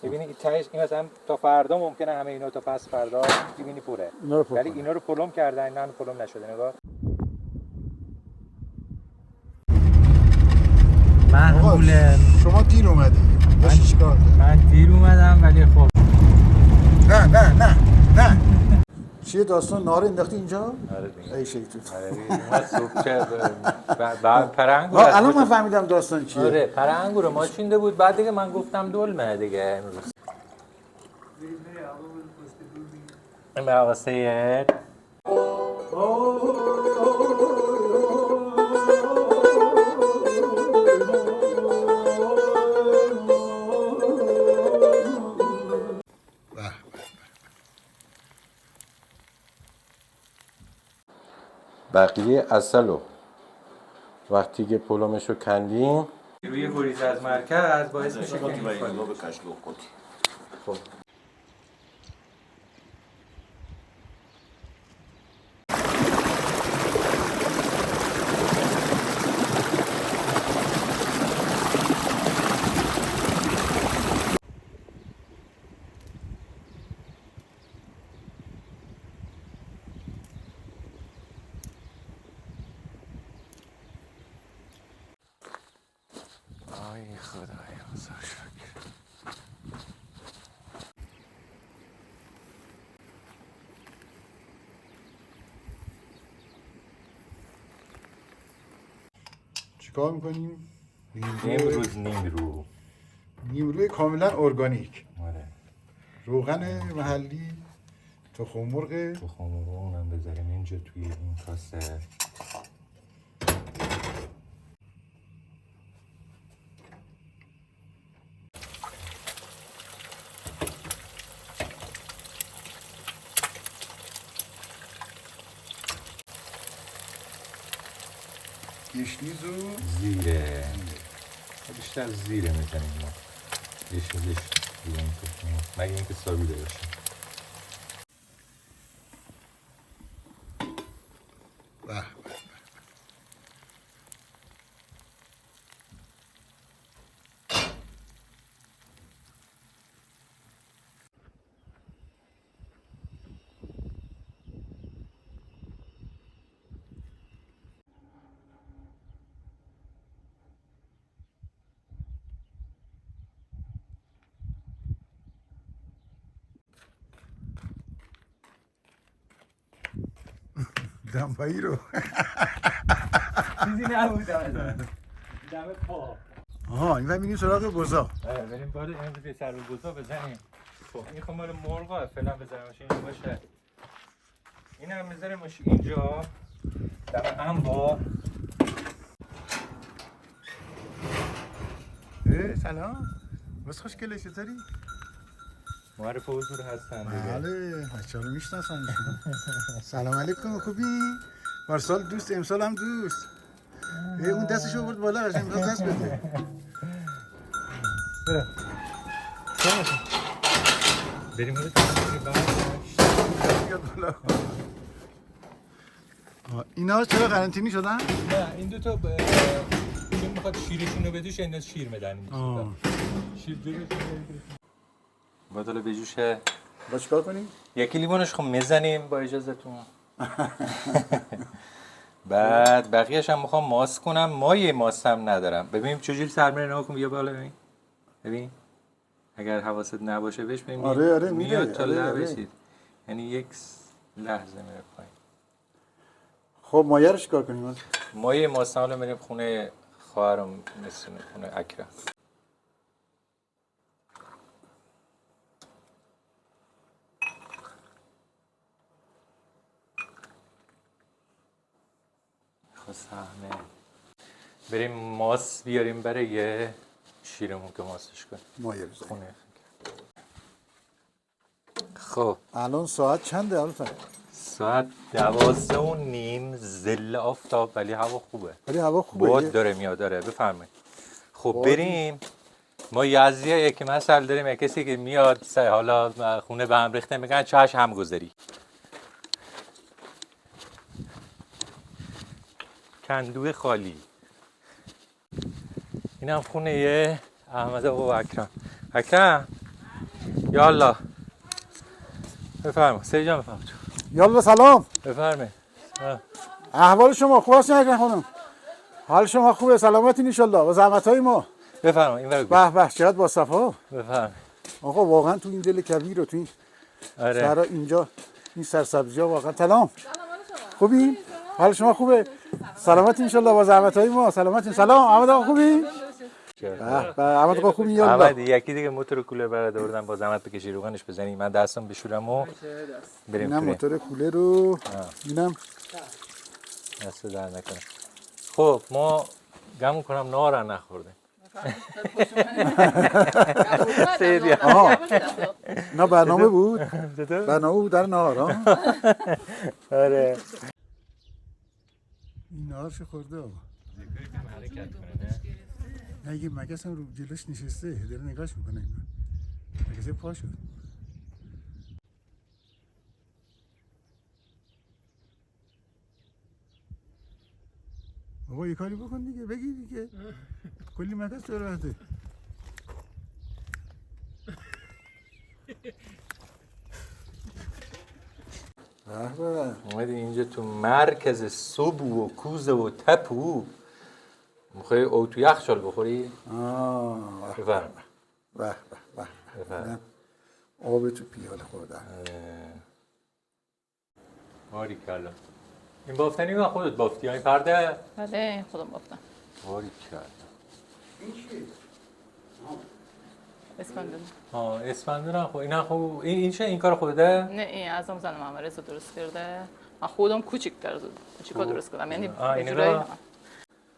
ببینی تهش این مثلا تا فردا ممکنه همه اینا تا پس فردا ببینی پره. ولی اینا رو پلم کردن، اینا هم پلم نشده. نگاه معموله. شما دیر اومدی. داشتی چیکار می‌کردی؟ من دیر اومدم ولی خب نه چیه داستان نهار انداختی اینجا؟ آره دیگه. ای شیطون. آره دیگه. ما صبح چه بعد پرنگور الان من فهمیدم داستان چیه. آره پرنگور ما چینده بود بعد دیگه من گفتم دلمه دیگه امروز. این آقا سید بقیه اصلو وقتی که پلومشو کندیم روی گریز از مرکز باعث میشه که خب آی خدایا شکر. چیکار میکنیم؟ نیمروی کاملا ارگانیک. آره. روغن محلی، تخم مرغ اونم بذاریم اینجا توی این کاسه. گشنیز و زیره بیشتر زیره میکنیم ما گشنیزش دیگه مگه اینکه سالوده باشه. دنبایی رو چیزی نبود دم پا. آها این میریم سراغ بزا. بریم بالا امروز به سر بزا بزنیم. خب این خب مال مرغا فعلا بزنیمش اینجا باشه. این هم بذاریمش اینجا دم انبار. سلام بس خوشگله چطوری؟ معرف حضور هستن دیگه. بله بچه‌ها رو میشناسن. سلام علیکم خوبی؟ پارسال دوست امسال هم دوست. اون دستشو برد بالا قشنگ می‌خواد دست بده. بریم بالا. بیاد بالا. اینا چرا قرنطینی شدن؟ نه این دو تا چون میخواد شیرشون رو بدوشه اینا شیر میدن این دو شیر جلوش باید بجوشه. با چیکار کنیم؟ یکی لیمونش خب میزنیم با اجازهتون. بعد بقیه‌اش هم میخوام ماست کنم. مایه ماست هم ندارم. ببینیم چجوری سرمه نگاه کن بیا بالا ببین اگر حواست نباشه بهش ببین. آره میاد تا آره لبشید. یعنی یک لحظه میره پایین. خب مایه رو چیکار کنیم؟ مایه ماست حالا میریم خونه خواهرم میسونه خونه اکرم. سهمه بریم ماست بیاریم برای یه شیرمون که ماستش کنیم. مایه بزنیم. خب الان ساعت چنده البته؟ ساعت 12:30 ظل آفتاب ولی هوا خوبه. خوبه. باد داره میاد داره بفرمایید. خب بریم. ما یزدیه یکی مسئله داریم کسی که میاد حالا خونه به هم ریخته میگن چش هم گذاری. کندوه خالی. این هم خونه یه احمد اواخر. اکرم یالا بفرما سری جان بفرما یالا سلام. بفرمایید. احوال شما خوب است نگران خانم؟ حال شما خوبه؟ سلامتین ان شاء الله با زحمت‌های ما. بفرما این ور به به چقدر با صفا. بفرمایید. آقا واقعا تو این دل کبیر و تو این صحرا اینجا این سرسبزی‌ها واقعا سلام. خوبی؟ حال شما خوبه؟ سلامت ان شاء الله با زحمت‌های ما. سلامتین. سلام احمد آقا خوبی؟ به احمد آقا خوبی؟ یالا احمد یکی دیگه موتور کولر برات آوردم با زحمت بکشی روغنش بزنی من دستم بشورم و بریم اینم موتور کولر رو اینم دست در نکنه. خب ما گمون کنم نار نخوردیم. نه برنامه بود. برنامه بود در نهار ها. آره این نهارش خورده آقا. نه یه مگس هم رو جلوش نشسته داره نگاش میکنه. مگس پا شد. بابا یه کاری بکن دیگه بگی دیگه. کلی مگس تو راحته. اومدی اینجا تو مرکز صبح و کوزه و تپو میخوای اوتو یخچال بخوری؟ بفرم به به به آب تو پیاله خوردن. باریکلا. این بافتنی و خودت بافتی ها این پرده؟ بله خودم بافتم. باریکلا. این چیه؟ اسفندون. اسفندون خب اینا خب این چه این کار خودته؟ نه این از اون زنم رضا درست کرده. من خودم کوچیکا درست کردم یعنی اینو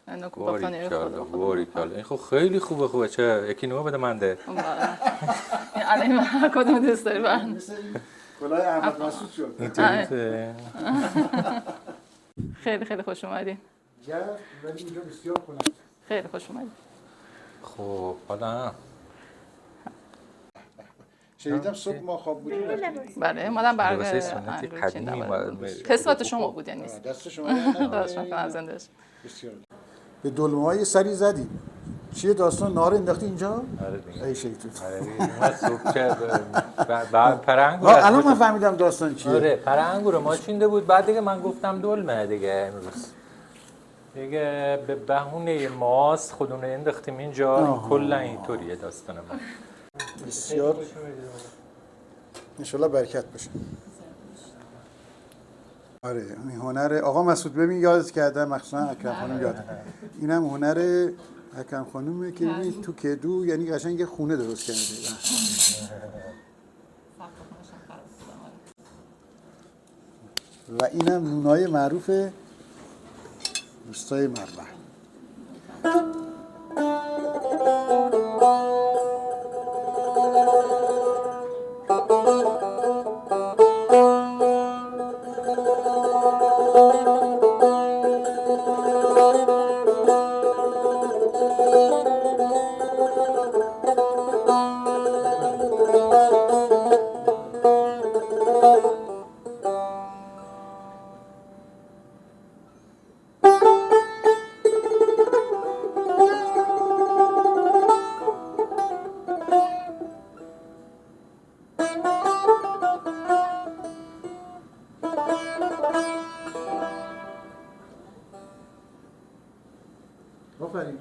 اینو بافتنی خودم. باریکلا. این خب خیلی خوبه چه یکی نو بده من ده. این الان من کدوم دوست داری برن؟ کلاه احمد مسعود شد. خیلی خیلی خوش اومدین. ولی اینجا بسیار کنم. خیلی خوش اومدین. خب حالا شنیدم صبح ما خواب بودیم. بله اومدم برای قسمت شما بود یعنی دست شما دست شما زندهش. بسیار به دلمه‌های سری زدیم. چیه داستان نهار انداختی اینجا؟ آره دیگه. ای شیطون. آره دیگه. صبح چه پرنگور. الان من فهمیدم داستان چیه. آره پرنگور ما چینده بود بعد دیگه من گفتم دلمه دیگه امروز. دیگه به بهونه ماست خودمون انداختیم اینجا کلا اینطوریه داستان ما. بسیار انشالله برکت باشه. آره این هنر آقا مسعود ببین یادت کردم مخصوصا اکرم خانم یاد. اینم هنر اکرم خانومه که ببین تو کدو یعنی قشنگ یه خونه درست کرده. و اینم نونای معروف روستای مرور.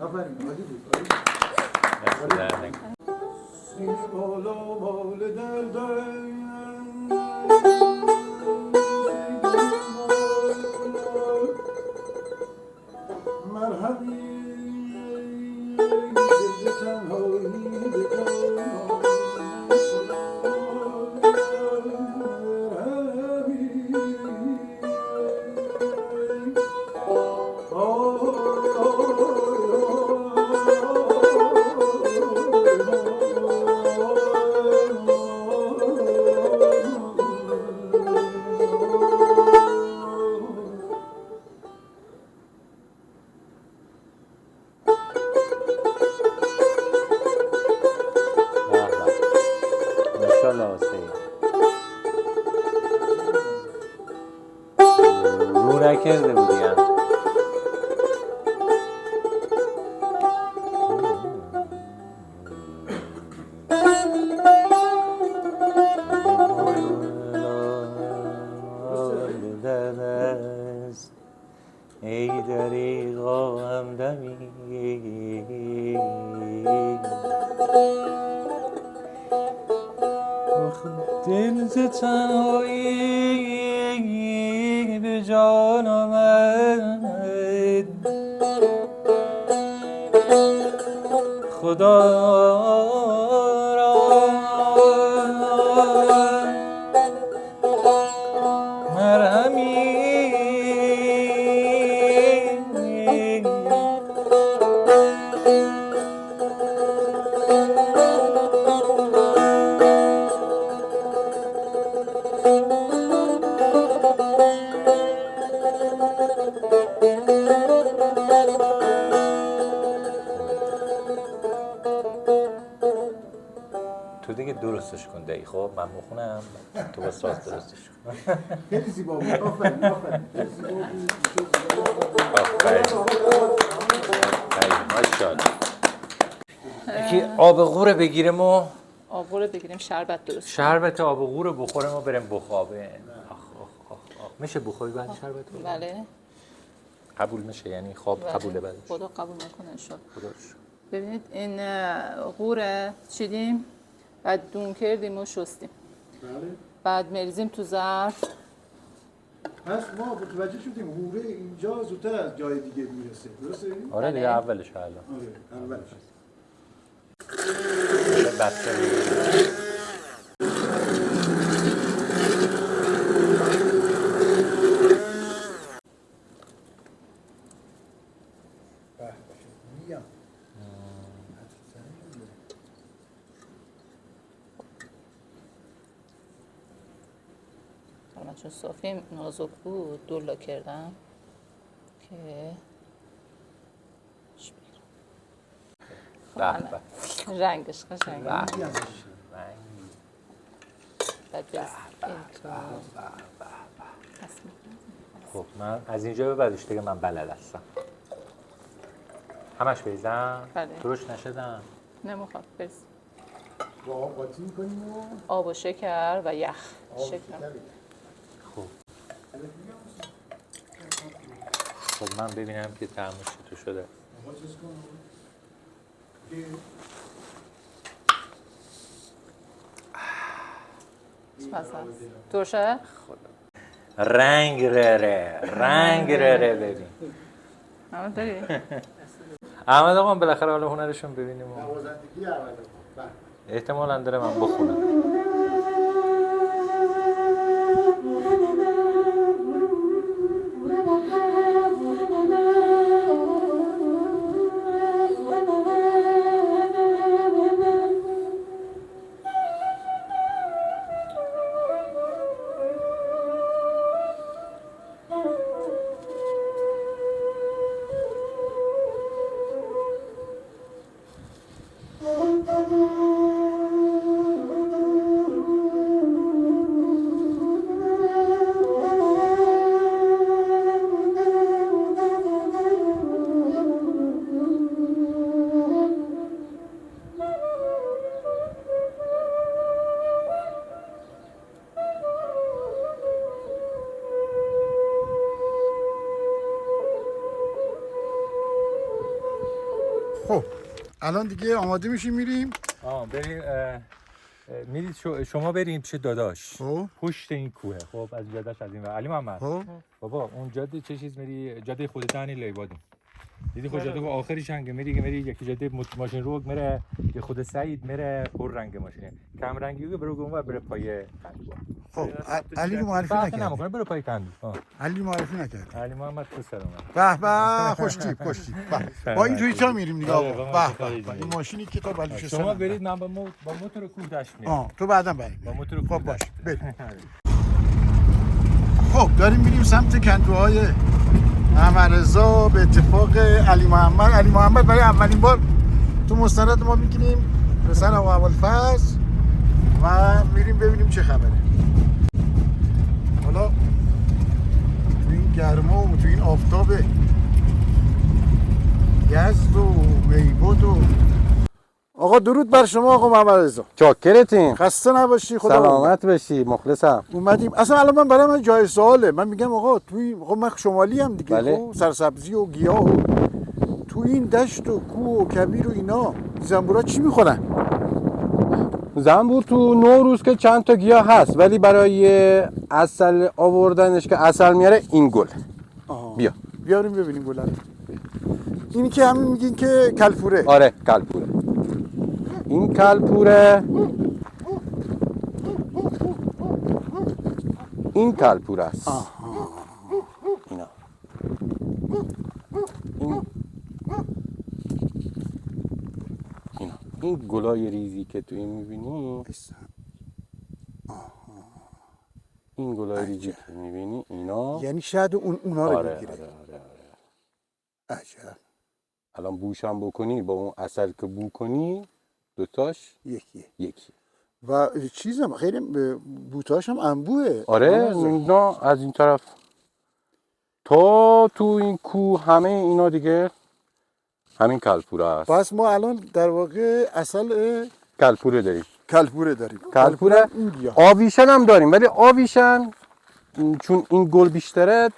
آفرین عالی بود. نکرده بودیم. دریغا همدمی دل ز تنهایی به جان آمد خدا را مرهمی تو دیگه درستش کن دایی. خب من بخونم تو بس راست درستش کن. خیلی زیبا بود. آفرین آفرین. ماشاءالله. یکی آب غوره بگیریم و آب غوره بگیریم شربت درست. شربت آب غوره بخوریم و بریم بخوابیم. میشه بخوری بعد شربت؟ بله. قبول میشه یعنی خواب قبوله بعدش؟ خدا قبول نکنه انشالله. خداش. ببینید این غوره چیدیم، بعد دون کردیم و شستیم. بله. بعد مریزیم تو ظرف. پس ما متوجه شدیم غوره اینجا زودتر از جای دیگه میرسه. درسته؟ آره دیگه اولش الان. آره اولش. بسته من چون صافیم نازک بود دولا کردم که رنگش قشنگه. بعد خب من از اینجا به بعدش دیگه من بلد هستم. همش بریزم؟ بله. درشت نشدم؟ نمیخواد بریز. با آب قاطی می‌کنیم و آب و شکر و یخ. شکر. خب من ببینم که طعمش چطور شده. درشه؟ رنگ ره ببین. احمد داری؟ احمد آقا بالاخره حالا هنرشون ببینیم. نوازندگی احمد آقا. احتمالاً داره من بخونم. خب الان دیگه آماده میشیم میریم. بریم. میرید شما بریم پیش داداش. خب پشت این کوهه. خب از جادهش از این علی محمد. خب بابا اون جاده چه چیز میری؟ جاده خودت هنی لیبادیم. دیدی خود جاده آخرش هنگ میری یکی جاده ماشین رو میره، یه خود سعید میره پر رنگ ماشینه. کم رنگی برو اونور بره پای کندو. خب علی رو معرفی نکرد. نمیکنه برو پای کندو. علی معرفی نکرد. علی محمد تو سلام. به به خوش تیپ. با این توییتا میریم دیگه آقا. به این ماشینی که تا بلوچستان. شما برید من با موتور کوه داشت میرم. تو بعداً بریم. با موتور کوه. خب باش بریم. خب داریم میریم سمت کندوهای محمد رضا به اتفاق علی محمد برای اولین بار تو مستند ما میگیریم پسر آقا ابوالفضل و میریم ببینیم چه خبره. حالا تو این گرما و تو این آفتاب یزد و میبد و آقا درود بر شما آقا محمد رضا. چاکرتیم. خسته نباشی. خدا سلامت باشی. مخلصم. اومدیم. اصلا الان من برای من جای سواله. من میگم آقا توی من شمالی هم دیگه. بله. خب سرسبزی و گیاه و تو این دشت و کوه و کویر و اینا زنبورا چی میخورن؟ زنبور تو 9 روز که چند تا گیاه هست، ولی برای عسل آوردنش که عسل میاره این گل. بیا بیاریم ببینیم گل. اینی که همین میگین که کلپوره. آره کلپوره. این کلپوره، این کلپوره است. اینا این گلای ریزی که تو این میبینی، این گلای ریزی که میبینی اینا یعنی شاید اونا رو آره بگیره. آره. عجب. الان بوشم بکنی با اون عسل که بو کنی دوتاش یکی. و چیزم خیلی بوتاش هم انبوه. آره اینا از این طرف تا تو این کوه همه اینا دیگه همین کلپوره است. پس ما الان در واقع عسل کلپوره داریم. کلپوره آویشن هم داریم، ولی آویشن چون این گل بیشتره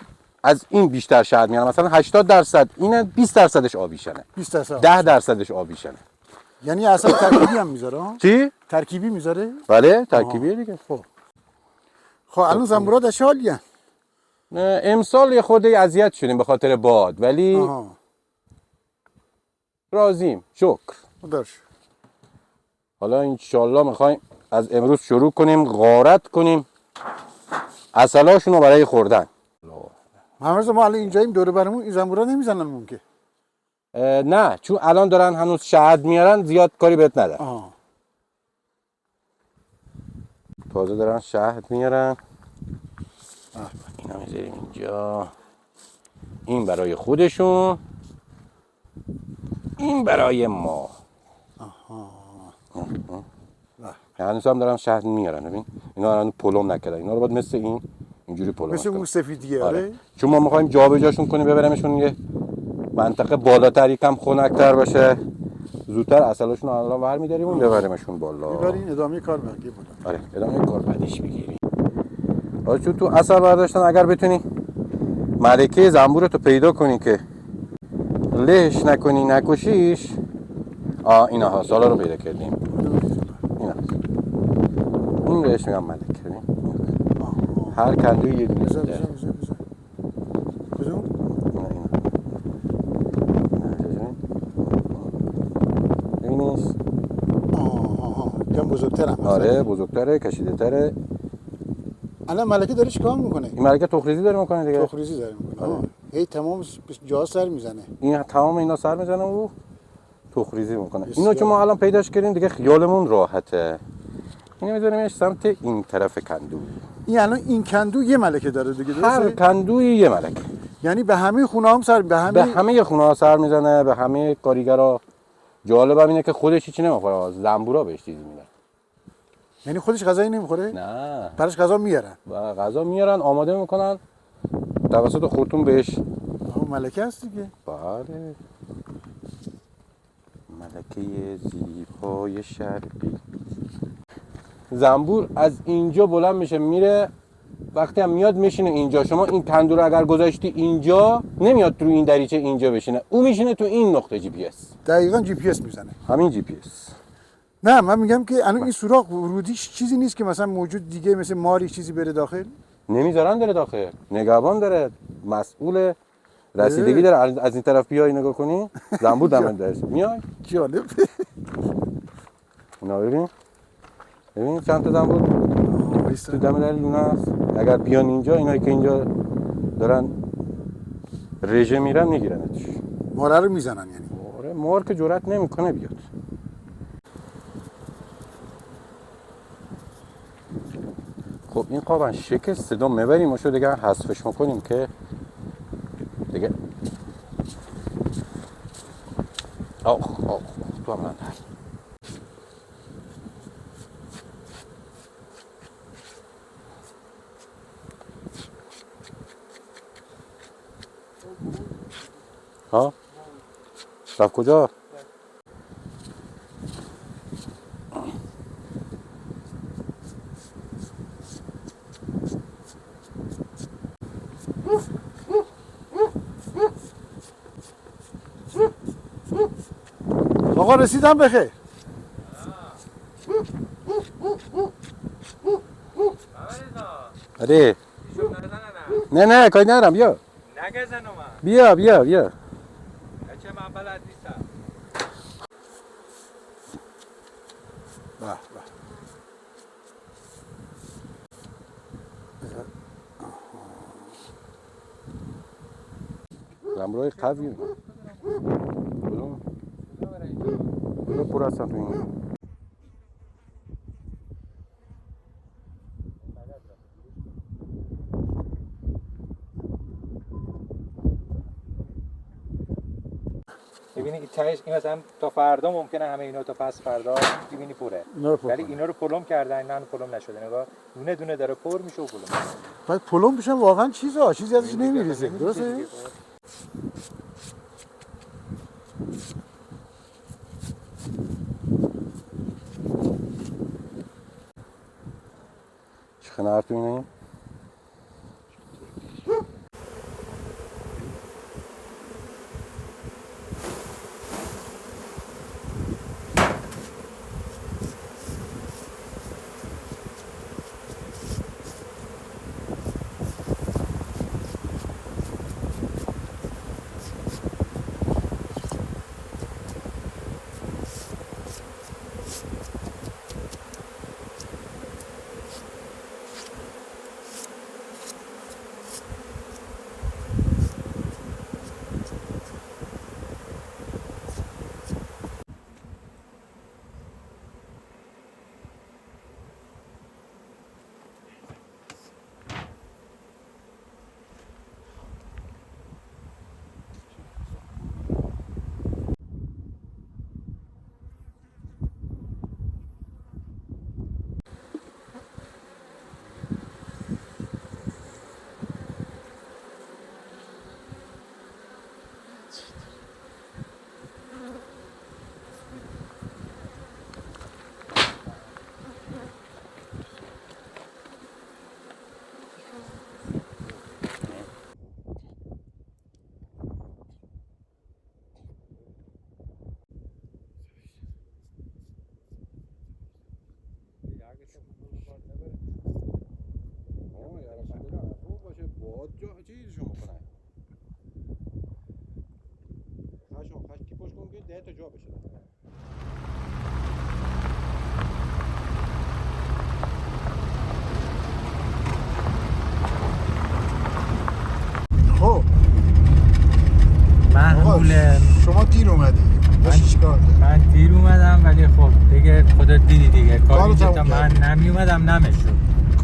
از این بیشتر شهد میاره. مثلا 80% اینه، 20%ش آویشنه، 10%ش آویشنه. یعنی عسل ترکیبی هم میذاره؟ چی؟ ترکیبی میذاره؟ بله ترکیبیه دیگه. خب الان زنبورا در چه حالیه؟ امسال یه خورده اذیت شدیم به خاطر باد، ولی راضیم. شکر. حالا انشالله میخوایم از امروز شروع کنیم غارت کنیم عسلاشون رو برای خوردن. محمد ما الان اینجاییم دور برمون این زنبورا نمیزنن ممکن؟ نه چون الان دارن هنوز شهد میارن زیاد کاری بهت ندارن. تازه دارن شهد میارن. اینا میذاریم اینجا. این برای خودشون، این برای ما. هنوز هم دارن شهد میارن. ببین اینا الان پلم نکردن. اینا رو باید مثل اینجوری پلم مثل اون سفیدیه. آره چون ما میخوایم جابجاشون کنیم ببریمشون یه منطقه بالاتر، یکم خنک‌تر باشه، زودتر عسلاشون رو الان برمی‌داریم و ببریمشون بالا. میبرین ادامه کار بقیه بالا. آره ادامه کار بعدش بگیریم. چون تو عسل برداشتن اگر بتونی ملکه زنبورتو پیدا کنی که لهش نکنی نکشیش. اینا ها سالا رو پیدا کردیم. اینا این بهش میگم ملکه. هر کندوی یه دونه داره. کدوم؟ ببینیش؟ کم بزرگترم. آره بزرگتره، کشیده تره. الان ملکه داره چیکار میکنه؟ این ملکه تخریزی داره میکنه دیگه. تخریزی داره میکنه. هی تمام جا سر میزنه. این تمام اینا سر میزنه و تخریزی میکنه. اینو که ما الان پیداش کردیم دیگه خیالمون راحته. اینو میذاریمش سمت این طرف کندو. این الان این کندو یه ملکه داره دیگه درسته؟ هر کندوی یه ملکه. یعنی به همه خونه هم سر به همه خونه ها سر میزنه، به همه کارگرا. جالبم اینه که خودش هیچی نمیخوره، زنبورا بهش چیزی میدن. یعنی خودش غذایی نمیخوره؟ نه. براش غذا میارن. و غذا میارن آماده میکنن توسط خودتون بهش. ملکه هست دیگه. بله. ملکه زیبای شرقی. زنبور از اینجا بلند میشه میره، وقتی هم میاد میشینه اینجا. شما این کندو رو اگر گذاشتی اینجا نمیاد تو این دریچه اینجا بشینه، او میشینه تو این نقطه جی پی اس. دقیقاً جی پی اس میزنه. همین جی پی اس. نه من میگم که الان این سوراخ ورودیش چیزی نیست که مثلا موجود دیگه مثل ماری چیزی بره داخل. نمیذارن بره داخل. نگهبان داره، مسئول رسیدگی داره. از این طرف بیای نگاه کنی زنبور دم درش میای. جالب. اینا ببین چند تا زنبور تو دم در لونه است. اگر بیان اینجا، اینایی که اینجا دارن رژه میرن میگیرنش. ماره رو میزنن یعنی. آره مار که جرئت نمیکنه بیاد. خب این قابن شکست صدا میبریم و شو دیگه حذفش میکنیم که دیگه تو هم نندر. رفت کجا؟ آقا رسیدم بخیر. آره نه کاری ندارم بیا نگزنم بیا بچه من بلد نیستم. به به. زنبورای قوی کدوم پر هستن تو این ببینی این تهش این مثلا تا فردا ممکنه همه اینا تا پس فردا ببینی پره، ولی اینا رو پلم کردن، نه پلم نشده. نگاه دونه دونه داره پر میشه و پلم میشه. بعد پلم بشن واقعا چیزی ازش نمیریزه. درسته؟ چه خنار تو اینه خب محموله. شما دیر اومدی. من دیر اومدم ولی خب دیگه خودت دیدی دیگه کاری که تا من نمی اومدم نمیشد.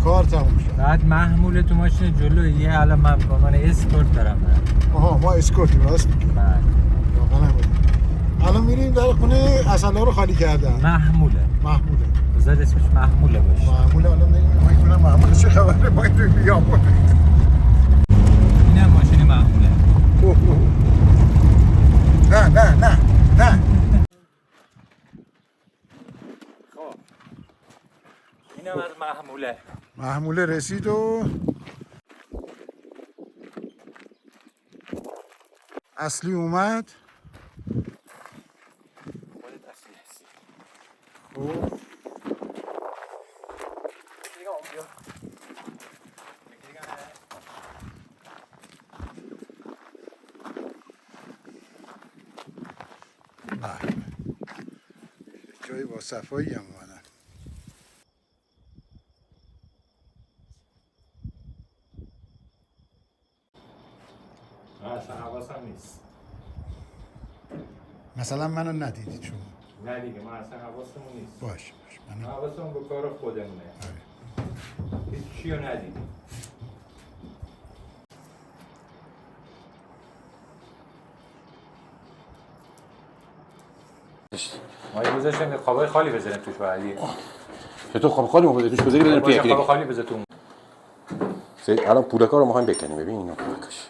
کار تموم شد. بعد محموله تو ماشین جلو یه الان من با من اسکورت دارم. آها ما اسکورتیم راست میگی. بله. الان میریم در خونه اصلا رو خالی کردن. محموله. بذار اسمش محموله باشه. محموله الان نمیدونم ما اینجوری محموله چه خبره ما اینجوری بیابون. اینم ماشین محموله. نه. خب اینم از محموله رسید و اصلی اومد. خودت اصلی هستی. خب جای با صفایی هم اومدن. اصلا حواسم نیست. مثلا منو ندیدید شما؟ نه دیگه ما اصلا حواسمون نیست. باش من حواسمون به کار خودمونه. هیچ چی رو ندیدیم. ما یه گذاشتیم خوابای خالی بزنیم توش بعدی. چطور خواب خالی بوده توش بذاری بدن توی خواب خالی بزن تو. الان پولکا رو می‌خوایم بکنیم. ببین اینا پولکاش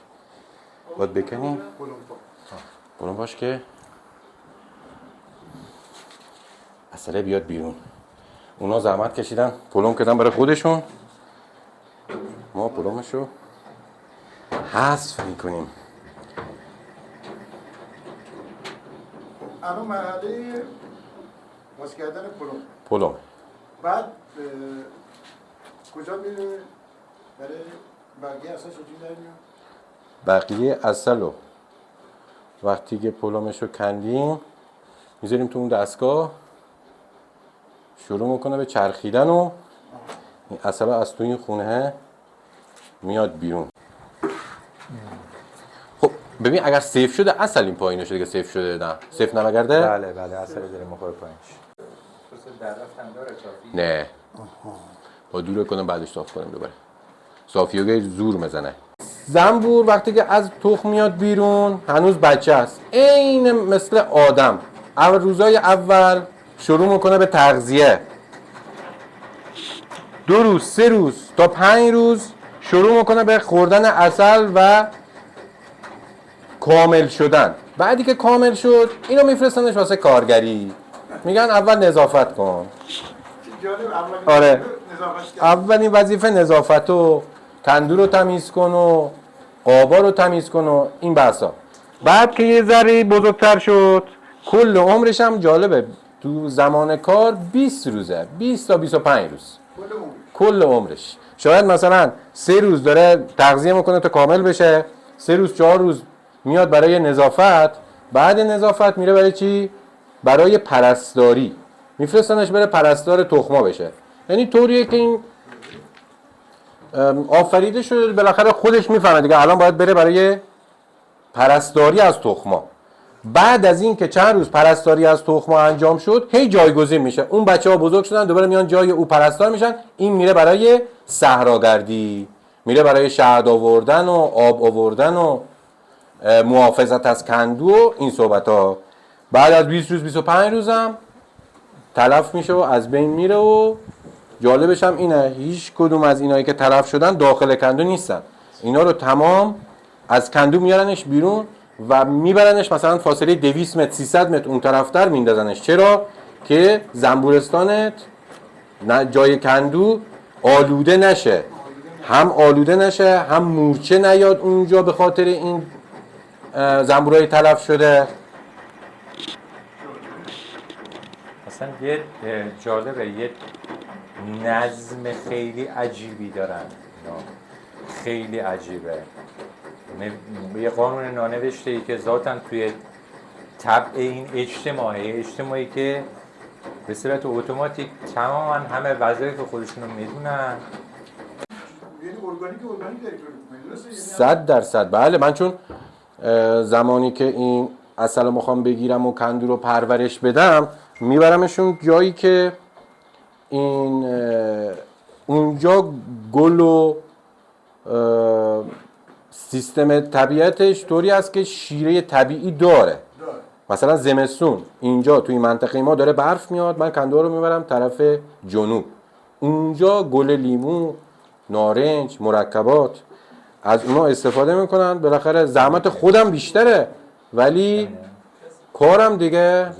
باید بکنیم. برون باش که اصله بیاد بیرون. اونا زحمت کشیدن پلم کردن برای خودشون، ما پلمشو حذف میکنیم. الان مرحله واسه کردن پلو. بعد کجا میره برای بقیه اصلا چجوری در میاد؟ بقیه اصلو وقتی که پلومشو کندیم میذاریم تو اون دستگاه، شروع میکنه به چرخیدن و این اصل از تو این خونه میاد بیرون. خب ببین اگر سیف شده اصل این پایینه شده که سیف شده، نه سیف نمگرده؟ بله بله اصل داره مخور پایینش. توسط در رفتن داره صافی؟ نه با دور کنم بعدش صاف کنیم دوباره. صافیوگه زور میزنه. زنبور وقتی که از تخم میاد بیرون هنوز بچه است، عین مثل آدم. اول روزای اول شروع میکنه به تغذیه، 2 روز 3 روز تا 5 روز شروع میکنه به خوردن عسل و کامل شدن. بعدی که کامل شد اینو میفرستنش واسه کارگری، میگن اول نظافت کن. آره اولین وظیفه نظافت و کندو رو تمیز کن و قابا رو تمیز کن و این بحثا. بعد که یه ذره بزرگتر شد کل عمرش هم جالبه، تو زمان کار 20 روزه، 20 تا 25 روز کل عمرش. شاید مثلا 3 روز داره تغذیه میکنه تا کامل بشه، 3 روز 4 روز میاد برای نظافت، بعد نظافت میره برای چی؟ برای پرستاری، میفرستنش بره پرستار تخما بشه. یعنی طوریه که این آفریده شده بالاخره خودش میفهمه دیگه الان باید بره برای پرستاری از تخما. بعد از این که چند روز پرستاری از تخما انجام شد هی جایگزین میشه، اون بچه ها بزرگ شدن دوباره میان جای او پرستار میشن، این میره برای صحراگردی، میره برای شهد آوردن و آب آوردن و محافظت از کندو و این صحبت ها. بعد از 20 روز 25 روز هم تلف میشه و از بین میره. و جالبش هم اینه هیچ کدوم از اینایی که تلف شدن داخل کندو نیستن، اینا رو تمام از کندو میارنش بیرون و میبرنش مثلا فاصله 200 متر 300 متر اون طرفتر میندازنش. چرا؟ که زنبورستانت جای کندو آلوده نشه، هم آلوده نشه هم مورچه نیاد اونجا به خاطر این زنبورای تلف شده. اصلا یه جالبه، یه نظم خیلی عجیبی دارن اینا، خیلی عجیبه. یه قانون نانوشته ای که ذاتاً توی طبع این اجتماعی که به صورت اتوماتیک تماما همه وظایف خودشونو میدونن. یعنی ارگانیک داری 100%. بله من چون زمانی که این عسل رو میخوام بگیرم و کندو رو پرورش بدم میبرمشون جایی که این اونجا گل و سیستم طبیعتش طوری است که شیره طبیعی داره. مثلا زمستون اینجا توی منطقه ما داره برف میاد، من کندو رو میبرم طرف جنوب، اونجا گل لیمو، نارنج، مرکبات از اونا استفاده میکنن. بالاخره زحمت خودم بیشتره ولی کارم دیگه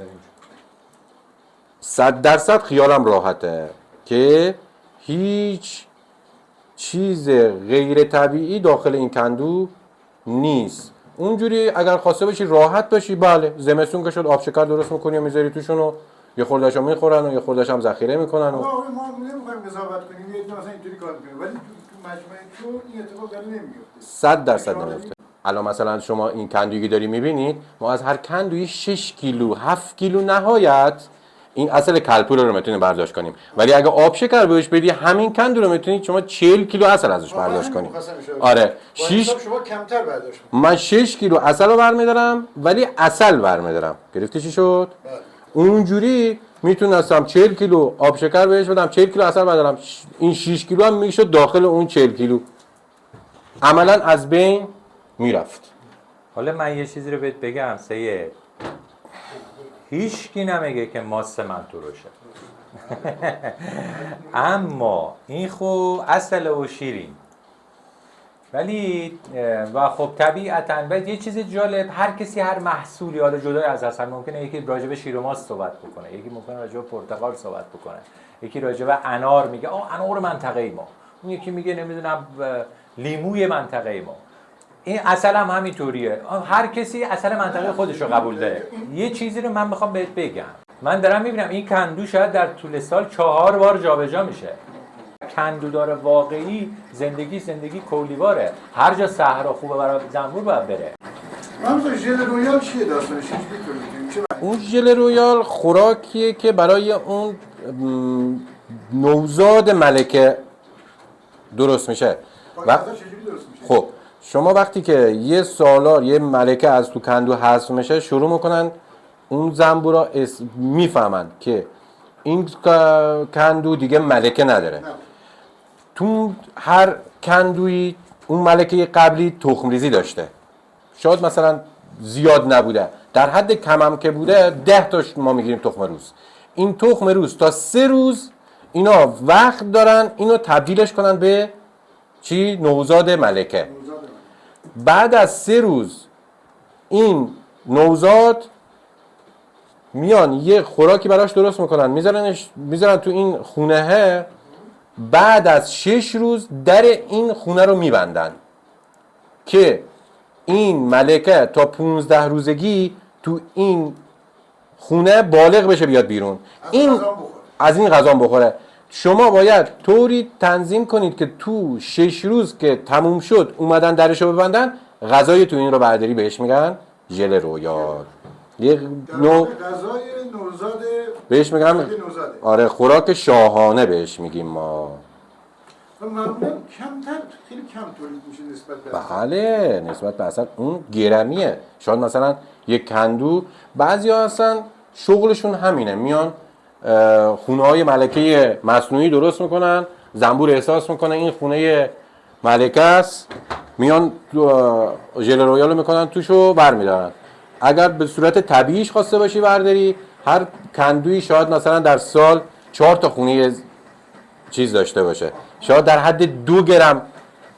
100% خیالم راحته که هیچ چیز غیر طبیعی داخل این کندو نیست. اونجوری اگر خواسته باشی راحت باشی، بله زمستون که شد آب شکر درست میکنی و میذاری توشون و یه خورده‌شو میخورن و یه خورده‌ش هم ذخیره میکنن. ما نمیخوایم قضاوت کنیم، یه مثلا اینطوری کار میکنیم ولی تو مجموعه تو این اتفاق داره نمیفته. 100% نمیفته. الان مثلا شما این کندویی که داری میبینید ما از هر کندویی 6 کیلو 7 کیلو نهایت این عسل کلپوره رو میتونیم برداشت کنیم، ولی اگه آب شکر بهش بدی همین کندو رو میتونید شما 40 کیلو عسل ازش برداشت کنید. آره 6 شما کمتر برداشت. من 6 کیلو عسل رو برمیدارم ولی عسل برمیدارم. گرفتی چی شد؟ اونجوری میتونستم 40 کیلو آب شکر بهش بدم، 40 کیلو عسل بردارم، این 6 کیلو هم میشد داخل اون 40 کیلو، عملا از بین میرفت. حالا من یه چیزی رو بهت بگم سید، هیچ کی نمیگه که ماست من ترشه اما این خب عسل و شیرین. ولی و خب طبیعتاً بعد یه چیز جالب، هر کسی هر محصولی حالا جدای از عسل ممکنه یکی راجع به شیر و ماست صحبت بکنه، یکی ممکنه راجع به پرتقال صحبت بکنه، یکی راجع به انار میگه انار منطقه ما، اون یکی میگه نمیدونم لیموی منطقه ما. این عسل هم همینطوریه. هر کسی عسل منطقه خودش رو قبول داره. یه چیزی رو من میخوام بهت بگم. من دارم میبینم این کندو شاید در طول سال 4 بار جابجا میشه. کندودار واقعی زندگی کولیواره. هر جا صحرا خوبه برای زنبور باید بره. من ژل رویال چیه داستانش؟ اون ژل رویال خوراکیه که برای اون نوزاد ملکه درست میشه. خب شما وقتی که یه سالار یه ملکه از تو کندو حذف میشه شروع میکنن اون زنبورا میفهمن که این کندو دیگه ملکه نداره. تو هر کندویی اون ملکه قبلی تخم ریزی داشته، شاید مثلا زیاد نبوده، در حد کم هم که بوده 10 تاش ما میگیریم تخم روز. این تخم روز تا 3 روز اینا وقت دارن اینو تبدیلش کنن به چی؟ نوزاد ملکه. بعد از 3 روز این نوزاد میان یه خوراکی براش درست میکنن، میذارن تو این خونه. بعد از 6 روز در این خونه رو میبندن که این ملکه تا 15 روزگی تو این خونه بالغ بشه بیاد بیرون، این از این غذا بخوره. شما باید طوری تنظیم کنید که تو 6 روز که تموم شد اومدن درشو ببندن، غذای تو این رو برداری بهش میگن ژل رویال. یه نوع غذای نوزاد بهش میگن، آره خوراک شاهانه بهش میگیم ما. معمولا کمتر، خیلی کم تولید میشه نسبت به بله نسبت به اصلا اون گرمیه. شاید مثلا یک کندو بعضیا هستن شغلشون همینه، میان خونه های ملکه مصنوعی درست میکنن، زنبور احساس میکنه این خونه ملکه است، میان ژل رویال میکنن توشو برمیدارن. اگر به صورت طبیعیش خواسته باشی برداری، هر کندویی شاید مثلا در سال 4 تا خونه چیز داشته باشه، شاید در حد 2 گرم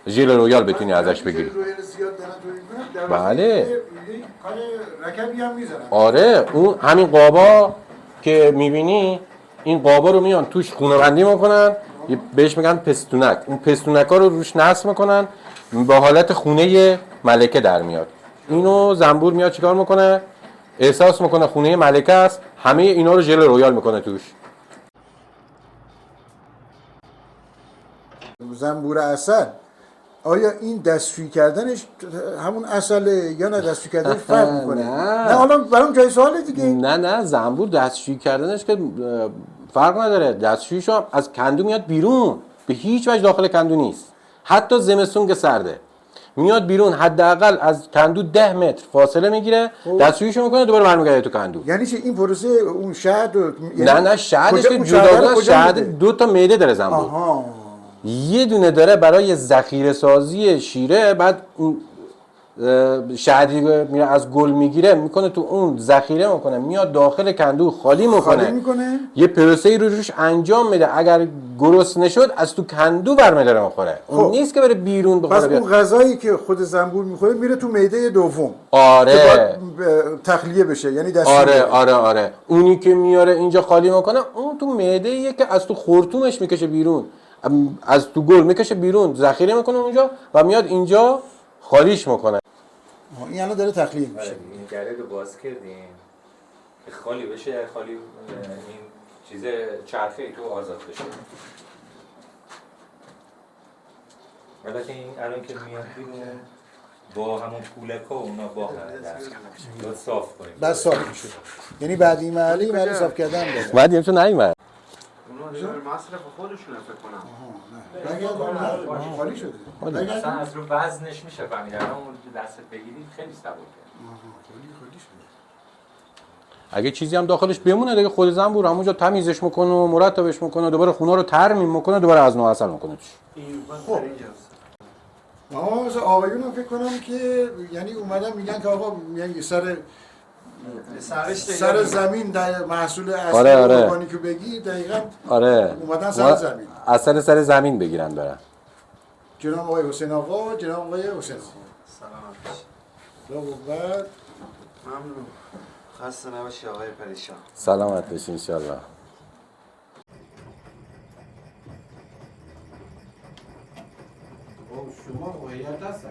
ژل رویال بتونی ازش بگیری. بله کار رکبی هم میزنن. آره اون همین قابا که میبینی، این قابا رو میان توش خونه بندی میکنن، بهش میگن پستونک. اون پستونک ها رو روش نصب میکنن، با حالت خونه ملکه در میاد. اینو زنبور میاد چیکار میکنه؟ احساس میکنه خونه ملکه است، همه اینا رو ژل رویال میکنه توش. زنبور عسل، آیا این دستشویی کردنش همون عسله یا نه دستشویی کردنش فرق میکنه؟ نه حالا برام جای سواله دیگه. نه زنبور دستشویی کردنش که فرق نداره. دستشوییشو از کندو میاد بیرون، به هیچ وجه داخل کندو نیست. حتی زمستون که سرده میاد بیرون، حداقل از کندو 10 متر فاصله میگیره، دستشوییشو میکنه دوباره برمیگرده تو کندو. یعنی چه این پروسه اون شهد نه شهدش که جدا، شهد 2 تا معده داره زنبور. آها. یه دونه داره برای ذخیره سازی شیره، بعد اون شهدی میره از گل میگیره میکنه تو اون ذخیره میکنه، میاد داخل کندو خالی میکنه. یه پروسه‌ای رو روش انجام میده، اگر گرسنه شد از تو کندو برمی‌داره میخوره. اون نیست که بره بیرون بخوره. پس اون غذایی که خود زنبور میخوره میره تو معده دوم. آره تخلیه بشه، یعنی آره اونی که میاره اینجا خالی میکنه، اون تو معده‌ایه که از تو خرطومش میکشه بیرون، از تو گل میکشه بیرون، ذخیره میکنه اونجا و میاد اینجا خالیش میکنه. این الان داره تخلیه میشه. این گرد رو باز کردیم که خالی بشه، خالی این چیز چرخه تو آزاد بشه. ولی که این الان که میاد بیرون با همون پولکا و اونا با هم دست صاف کنیم. بس صاف میشه. یعنی بعد این محلی صاف کردن داره. بعد یه تو نمیاد. اونا دیگه مصرف خودشونه فکر کنم. نه خالی شده. اصلا از رو وزنش میشه فهمید. الان اون دستت بگیری خیلی سبکه. خالی شده. اگه چیزی هم داخلش بمونه دیگه خود زنبور همونجا تمیزش میکنه و مرتبش میکنه، دوباره خونه رو ترمیم میکنه، دوباره از نو عسل میکنه. خب ما مثلا آقایون هم فکر کنم که یعنی اومدن میگن که آقا میگن سر زمین در محصول اصلی ارگانیک بگی دقیقاً اومدن سر زمین اثر سر زمین بگیرن دارن. جناب آقای حسین آقا، جناب آقای حسین سلام بعد ممنون. خسته نباشی آقای پریشان. سلامت باشی انشالله. شما واقعیت هست ها؟